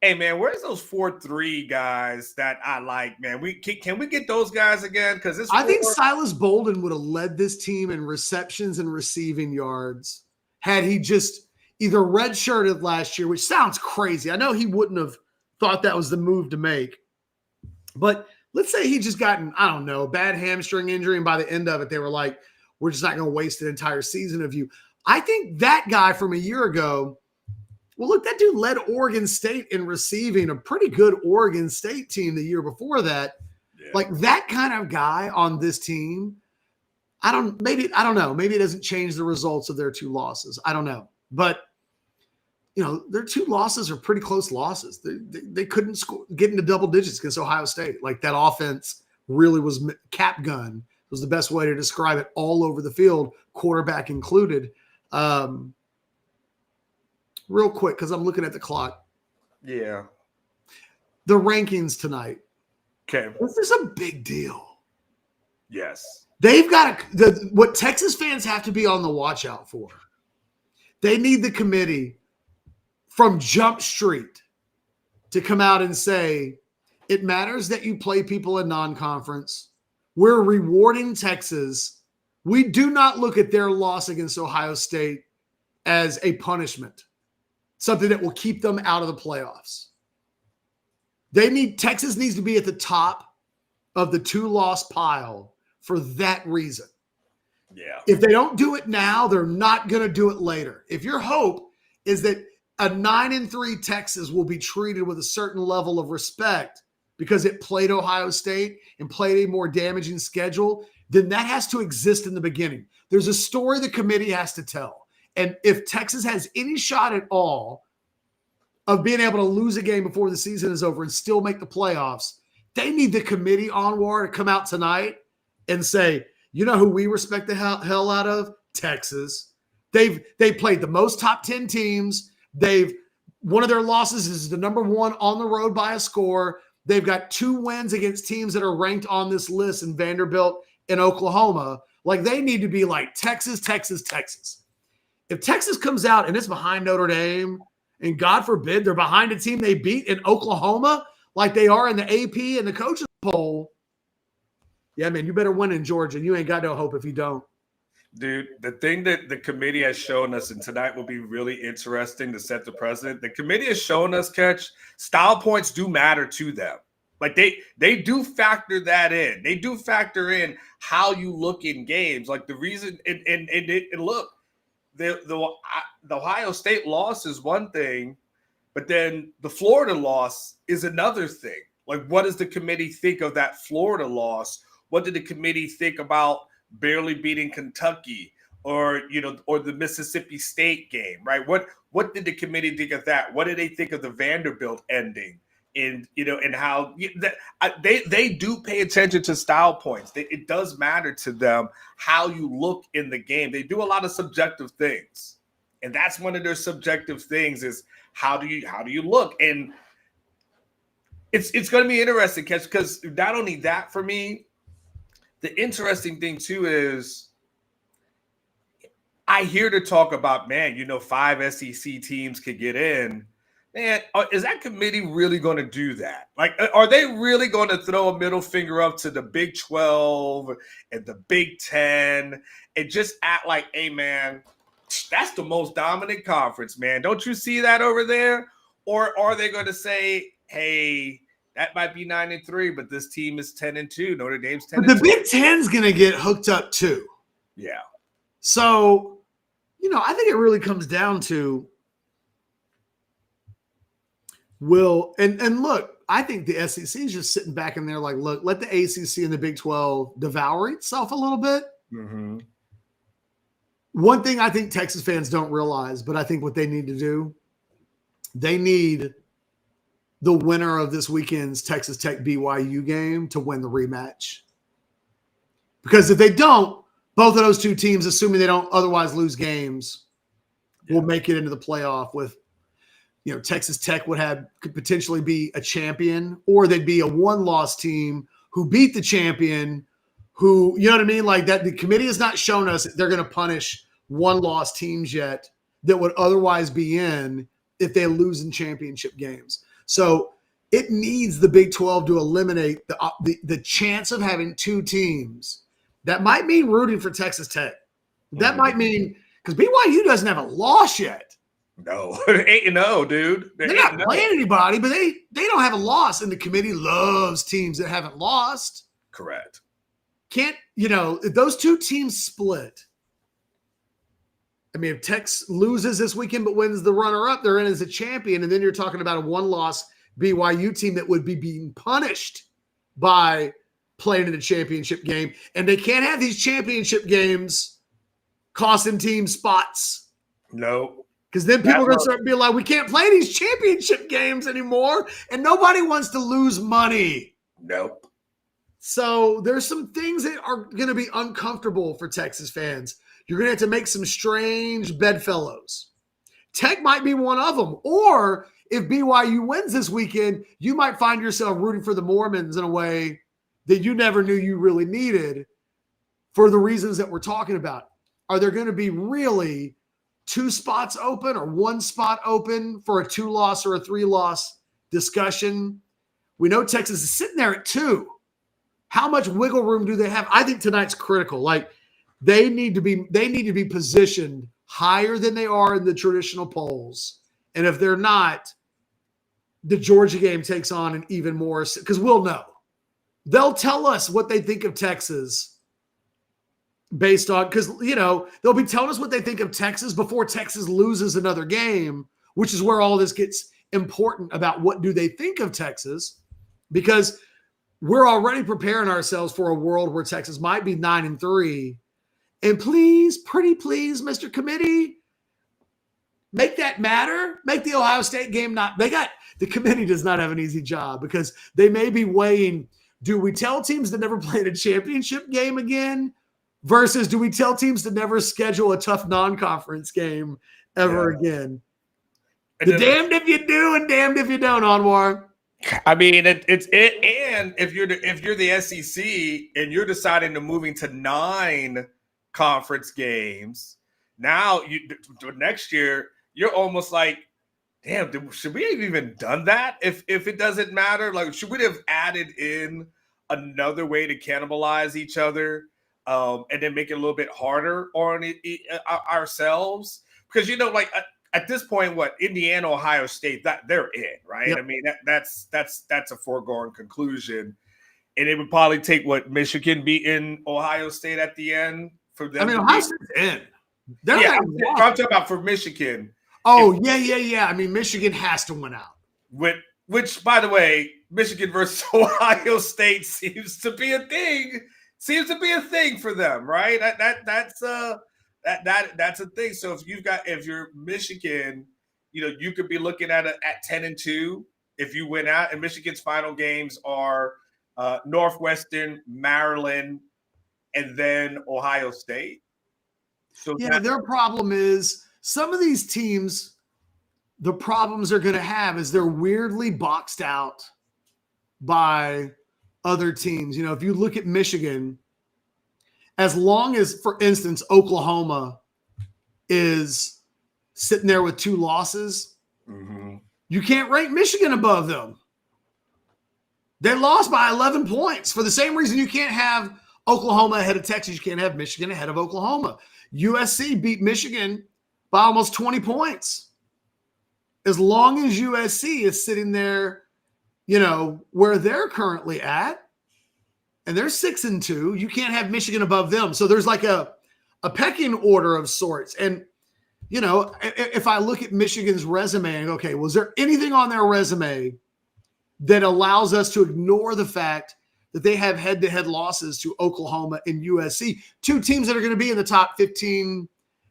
Speaker 2: hey man, where's those 4-3 guys that I like, man? Can we get those guys again? Because I
Speaker 1: think Silas Bolden would have led this team in receptions and receiving yards had he just either redshirted last year, which sounds crazy. I know he wouldn't have thought that was the move to make. But let's say he just gotten, I don't know, a bad hamstring injury, and by the end of it, they were like, we're just not going to waste an entire season of you. I think that guy from a year ago, well, look, that dude led Oregon State in receiving, a pretty good Oregon State team the year before that. Yeah. Like that kind of guy on this team, I don't know. Maybe it doesn't change the results of their 2 losses. I don't know. But, their 2 losses are pretty close losses. They couldn't get into double digits against Ohio State. Like that offense really was cap gun was the best way to describe it, all over the field, quarterback included. Real quick, because I'm looking at the clock.
Speaker 2: Yeah.
Speaker 1: The rankings tonight.
Speaker 2: Okay.
Speaker 1: This is a big deal.
Speaker 2: Yes.
Speaker 1: They've got what Texas fans have to be on the watch out for. They need the committee from Jump Street to come out and say, it matters that you play people in non-conference. We're rewarding Texas. We do not look at their loss against Ohio State as a punishment, something that will keep them out of the playoffs. Texas needs to be at the top of the 2-loss pile for that reason.
Speaker 2: Yeah.
Speaker 1: If they don't do it now, they're not going to do it later. If your hope is that a 9-3 Texas will be treated with a certain level of respect because it played Ohio State and played a more damaging schedule, then that has to exist in the beginning. There's a story the committee has to tell. And if Texas has any shot at all of being able to lose a game before the season is over and still make the playoffs, they need the committee onward to come out tonight and say, you know who we respect the hell out of? Texas. They played the most top 10 teams. One of their losses is the number 1 on the road by a score. They've got 2 wins against teams that are ranked on this list in Vanderbilt and Oklahoma. Like, they need to be like Texas, Texas, Texas. If Texas comes out and it's behind Notre Dame, and God forbid they're behind a team they beat in Oklahoma like they are in the AP and the coaches poll, yeah, man, you better win in Georgia. You ain't got no hope if you don't.
Speaker 2: Dude, the thing that the committee has shown us, and tonight will be really interesting to set the precedent. The committee has shown us, Catch, style points do matter to them. Like they do factor that in. They do factor in how you look in games. Like the reason, and look, the Ohio State loss is one thing, but then the Florida loss is another thing. Like, what does the committee think of that Florida loss? What did the committee think about barely beating Kentucky or the Mississippi State game, right? What did the committee think of that? What did they think of the Vanderbilt ending? And how they do pay attention to style points. It does matter to them how you look in the game. They do a lot of subjective things, and that's one of their subjective things is how do you look? And it's going to be interesting, Catch, because not only that for me, the interesting thing too is I hear to talk about 5 SEC teams could get in. Man, is that committee really going to do that? Like, are they really going to throw a middle finger up to the Big 12 and the Big 10 and just act like, hey, man, that's the most dominant conference, man. Don't you see that over there? Or are they going to say, hey, that might be 9-3, but this team is 10-2. Notre Dame's 10-2.
Speaker 1: But the Big 10's going to get hooked up too.
Speaker 2: Yeah.
Speaker 1: So, I think it really comes down to and look, I think the SEC is just sitting back in there like, look, let the ACC and the Big 12 devour itself a little bit.
Speaker 2: Mm-hmm.
Speaker 1: One thing I think Texas fans don't realize, but I think what they need to do, they need the winner of this weekend's Texas Tech BYU game to win the rematch. Because if they don't, both of those two teams, assuming they don't otherwise lose games, will make it into the playoff with, Texas Tech could potentially be a champion, or they'd be a 1-loss team who beat the champion who, you know what I mean? Like that, the committee has not shown us they're going to punish 1-loss teams yet that would otherwise be in if they lose in championship games. So it needs the Big 12 to eliminate the chance of having 2 teams. That might mean rooting for Texas Tech. That might mean because BYU doesn't have a loss yet.
Speaker 2: No, 8-0, dude.
Speaker 1: They're not playing anybody, but they don't have a loss, and the committee loves teams that haven't lost.
Speaker 2: Correct.
Speaker 1: If those 2 teams split, I mean, if Tex loses this weekend but wins the runner-up, they're in as a champion, and then you're talking about a 1-loss BYU team that would be being punished by playing in a championship game, and they can't have these championship games costing teams spots.
Speaker 2: No.
Speaker 1: Because then people are going to start being like, we can't play these championship games anymore, and nobody wants to lose money.
Speaker 2: Nope.
Speaker 1: So there's some things that are going to be uncomfortable for Texas fans. You're going to have to make some strange bedfellows. Tech might be one of them. Or if BYU wins this weekend, you might find yourself rooting for the Mormons in a way that you never knew you really needed for the reasons that we're talking about. Are there going to be really 2 spots open or 1 spot open for a 2-loss or a 3-loss discussion? We know Texas is sitting there at 2. How much wiggle room do they have? I think tonight's critical. Like they need to be positioned higher than they are in the traditional polls. And if they're not, the Georgia game takes on an even more, because we'll know. They'll tell us what they think of Texas based on, because, they'll be telling us what they think of Texas before Texas loses another game, which is where all this gets important about what do they think of Texas, because we're already preparing ourselves for a world where Texas might be 9-3. And please, pretty please, Mr. Committee, make that matter. Make the Ohio State game the committee does not have an easy job, because they may be weighing, do we tell teams to never play in a championship game again versus do we tell teams to never schedule a tough non-conference game ever again? The damned if you do and damned if you don't, Anwar.
Speaker 2: I mean, and if you're the SEC and you're deciding to moving to 9 conference games, now next year you're almost like, damn, should we have even done that? If it doesn't matter, like, should we have added in another way to cannibalize each other, and then make it a little bit harder on ourselves? Because like at this point, what Indiana, Ohio State, that they're in, right? Yep. I mean, that's a foregone conclusion, and it would probably take Michigan beating Ohio State at the end for them.
Speaker 1: I mean, Ohio State's in.
Speaker 2: I'm talking about for Michigan.
Speaker 1: Oh, yeah. I mean, Michigan has to win out.
Speaker 2: Which, by the way, Michigan versus Ohio State seems to be a thing. Seems to be a thing for them, right? That's a thing. So if you're Michigan, you could be looking at 10-2 if you win out. And Michigan's final games are Northwestern, Maryland, and then Ohio State. So
Speaker 1: their problem is some of these teams, the problems they're going to have is they're weirdly boxed out by other teams. If you look at Michigan, as long as, for instance, Oklahoma is sitting there with 2 losses, you can't rank Michigan above them. They lost by 11 points. For the same reason you can't have Oklahoma ahead of Texas, you can't have Michigan ahead of Oklahoma. USC beat Michigan by almost 20 points. As long as USC is sitting there, where they're currently at, and they're 6-2, you can't have Michigan above them. So there's like a pecking order of sorts. And, if I look at Michigan's resume and go, okay, was there anything on their resume that allows us to ignore the fact that they have head-to-head losses to Oklahoma and USC, 2 teams that are going to be in the top 15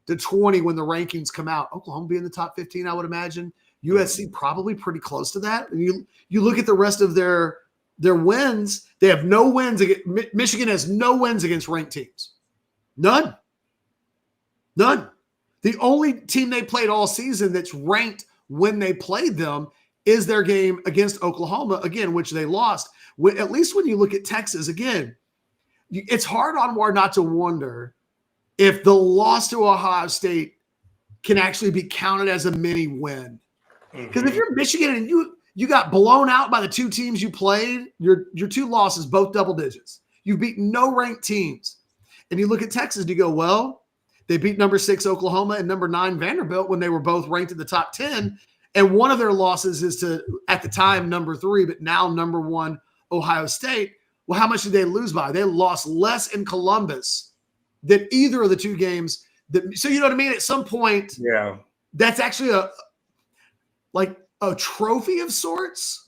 Speaker 1: to 20 when the rankings come out? Oklahoma be in the top 15, I would imagine. USC probably pretty close to that. And you look at the rest of their wins, they have no wins. Michigan has no wins against ranked teams. None. The only team they played all season that's ranked when they played them is their game against Oklahoma, again, which they lost. At least when you look at Texas, again, it's hard, Anwar, not to wonder if the loss to Ohio State can actually be counted as a mini win. Because if you're Michigan and you got blown out by the 2 teams you played, your 2 losses, both double digits. You've beaten no ranked teams. And you look at Texas and you go, well, they beat number 6 Oklahoma and number 9 Vanderbilt when they were both ranked in the top 10. And one of their losses is to, at the time, number 3, but now number 1 Ohio State. Well, how much did they lose by? They lost less in Columbus than either of the 2 games. So you know what I mean? At some point, that's actually a trophy of sorts,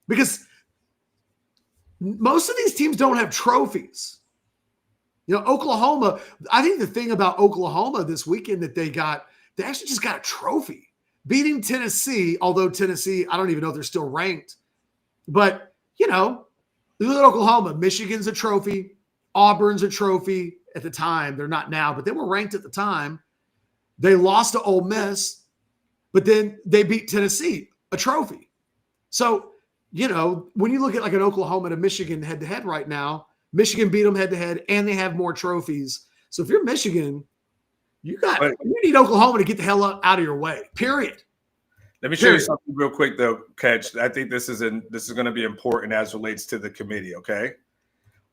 Speaker 1: because most of these teams don't have trophies. Oklahoma, I think the thing about Oklahoma this weekend that they actually just got a trophy. Beating Tennessee, although Tennessee, I don't even know if they're still ranked. But, look at Oklahoma. Michigan's a trophy. Auburn's a trophy at the time. They're not now, but they were ranked at the time. They lost to Ole Miss, but then they beat Tennessee, a trophy. So, when you look at like an Oklahoma to Michigan head-to-head right now, Michigan beat them head-to-head, and they have more trophies. So if you're Michigan, you need Oklahoma to get the hell out of your way, period.
Speaker 2: Let me show you something real quick, though, Catch. I think this is going to be important as relates to the committee, okay?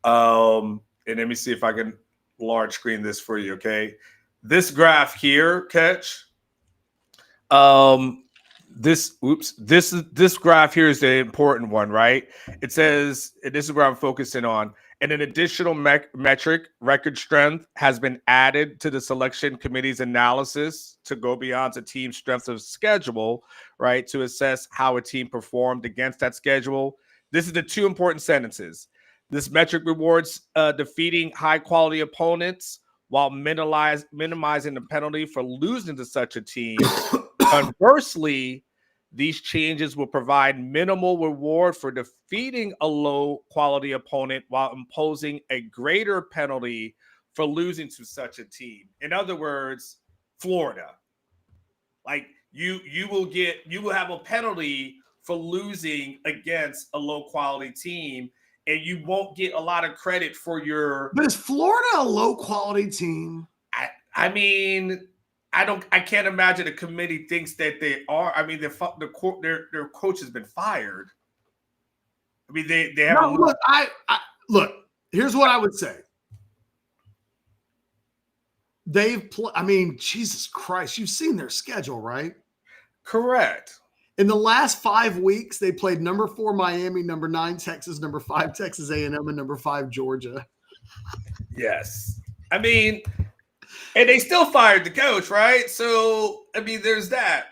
Speaker 2: And let me see if I can large screen this for you, okay? This graph here, Catch, this graph here is the important one, right? It says, and this is where I'm focusing on, and an additional metric, record strength, has been added to the selection committee's analysis to go beyond the team's strength of schedule, right, to assess how a team performed against that schedule. This is the two important sentences. This metric rewards defeating high-quality opponents while minimizing the penalty for losing to such a team. Conversely, these changes will provide minimal reward for defeating a low-quality opponent while imposing a greater penalty for losing to such a team. In other words, Florida, like you will have a penalty for losing against a low-quality team, and you won't get a lot of credit for your.
Speaker 1: But is Florida a low-quality team?
Speaker 2: I mean, I can't imagine a committee thinks that they are. I mean, their coach has been fired. I mean, they have.
Speaker 1: No, look, look. Here's what I would say. I mean, Jesus Christ, you've seen their schedule, right?
Speaker 2: Correct.
Speaker 1: In the last 5 weeks, they played number 4 Miami, number 9 Texas, number 5 Texas A&M, and number 5 Georgia.
Speaker 2: Yes, I mean, and they still fired the coach, right? So I mean, there's that.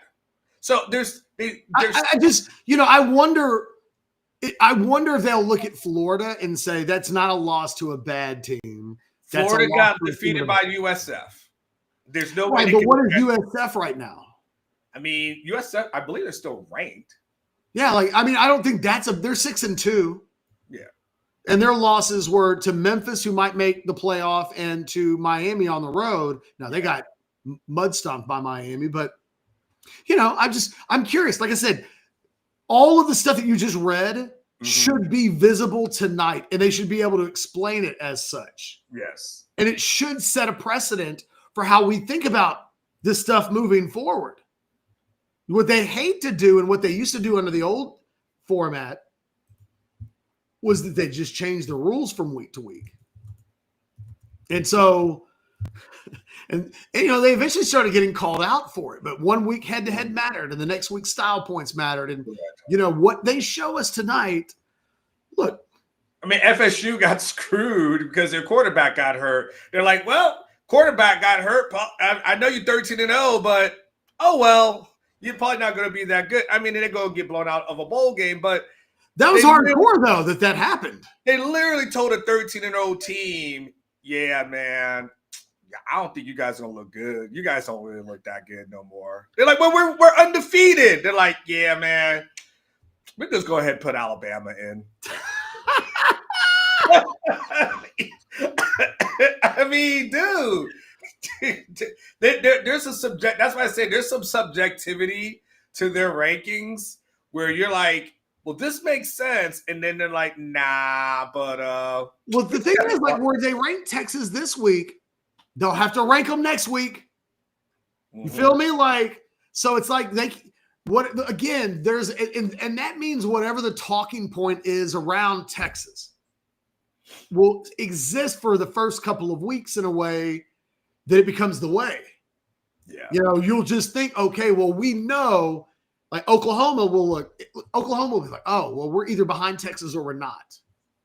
Speaker 2: So there's.
Speaker 1: I just, I wonder if they'll look at Florida and say that's not a loss to a bad team.
Speaker 2: Florida got defeated by USF. There's no way.
Speaker 1: Right, but what is USF right now?
Speaker 2: I mean, USF, I believe they're still ranked.
Speaker 1: Yeah, I don't think they're 6-2.
Speaker 2: Yeah.
Speaker 1: And their losses were to Memphis, who might make the playoff, and to Miami on the road. Now, they got mud stomped by Miami, but, I'm curious. Like I said, all of the stuff that you just read should be visible tonight, and they should be able to explain it as such.
Speaker 2: Yes.
Speaker 1: And it should set a precedent for how we think about this stuff moving forward. What they hate to do and what they used to do under the old format was that they just changed the rules from week to week. And so, and they eventually started getting called out for it, but 1 week head-to-head mattered, and the next week style points mattered. And, what they show us tonight, look.
Speaker 2: I mean, FSU got screwed because their quarterback got hurt. They're like, well, quarterback got hurt. I know you're 13-0, but, oh, well. You're probably not going to be that good. I mean, they're going to get blown out of a bowl game, but
Speaker 1: that was hardcore, though, that happened.
Speaker 2: They literally told a 13-0 team, yeah, man, I don't think you guys are going to look good. You guys don't really look that good no more. They're like, well, we're undefeated. They're like, yeah, man, we just go ahead and put Alabama in. I mean, dude. There's a subject. That's why I say there's some subjectivity to their rankings where you're like, well, this makes sense, and then they're like, nah, but
Speaker 1: well, the thing is, like, where they rank Texas this week, they'll have to rank them next week. You feel me? Like, so it's like there's and that means whatever the talking point is around Texas will exist for the first couple of weeks in a way that it becomes the way. Yeah. You'll just think, okay, well, we know, like Oklahoma will be like, oh, well, we're either behind Texas or we're not.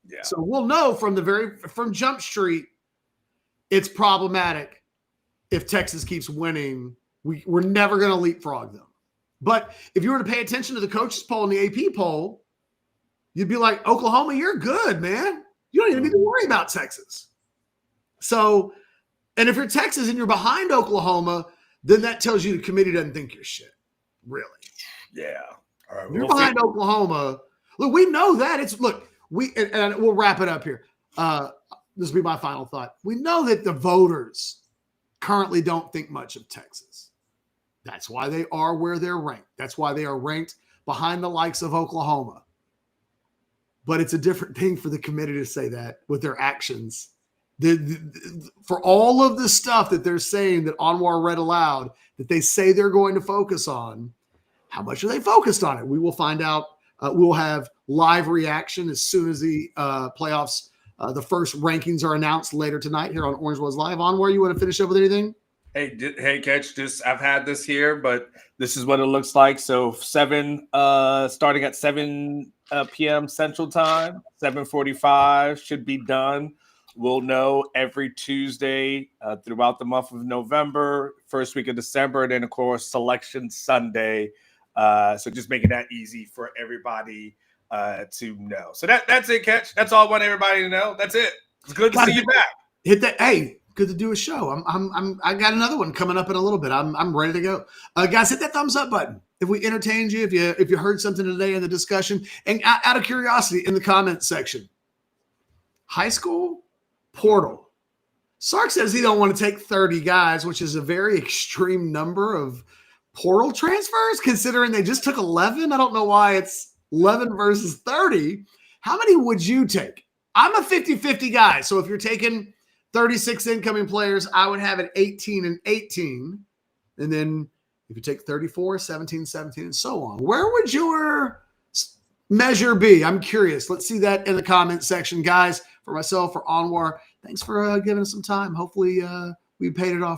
Speaker 1: Yeah. So we'll know from Jump Street, it's problematic if Texas keeps winning. We're never going to leapfrog them. But if you were to pay attention to the coaches poll and the AP poll, you'd be like, Oklahoma, you're good, man. You don't even need to worry about Texas. So, and if you're Texas and you're behind Oklahoma, then that tells you the committee doesn't think you're shit. Really.
Speaker 2: Yeah. All right.
Speaker 1: You're behind Oklahoma. Look, we know that. And we'll wrap it up here. This will be my final thought. We know that the voters currently don't think much of Texas. That's why they are where they're ranked. That's why they are ranked behind the likes of Oklahoma. But it's a different thing for the committee to say that with their actions. For all of the stuff that they're saying that Anwar read aloud, that they say they're going to focus on, how much are they focused on it? We will find out. We'll have live reaction as soon as the playoffs, the first rankings are announced later tonight here on Orange Was Live. Anwar, you want to finish up with anything?
Speaker 2: Hey, Catch, just I've had this here, but this is what it looks like. So starting at 7 p.m. Central Time, 7:45 should be done. We'll know every Tuesday throughout the month of November, first week of December, and then of course Selection Sunday. So just making that easy for everybody to know. So that's it, Catch. That's all I want everybody to know. That's it. It's good to see you back.
Speaker 1: Hit that. Hey, good to do a show. I got another one coming up in a little bit. I'm ready to go. Guys, hit that thumbs up button if we entertained you, if you heard something today in the discussion. And out of curiosity, in the comments section, high school portal. Sark says he don't want to take 30 guys, which is a very extreme number of portal transfers, considering they just took 11. I don't know why it's 11 versus 30. How many would you take? I'm a 50-50 guy. So if you're taking 36 incoming players, I would have it 18 and 18. And then if you take 34, 17, 17, and so on. Where would your measure be? I'm curious. Let's see that in the comment section, guys. For myself, for Anwar, thanks for giving us some time. Hopefully we paid it off.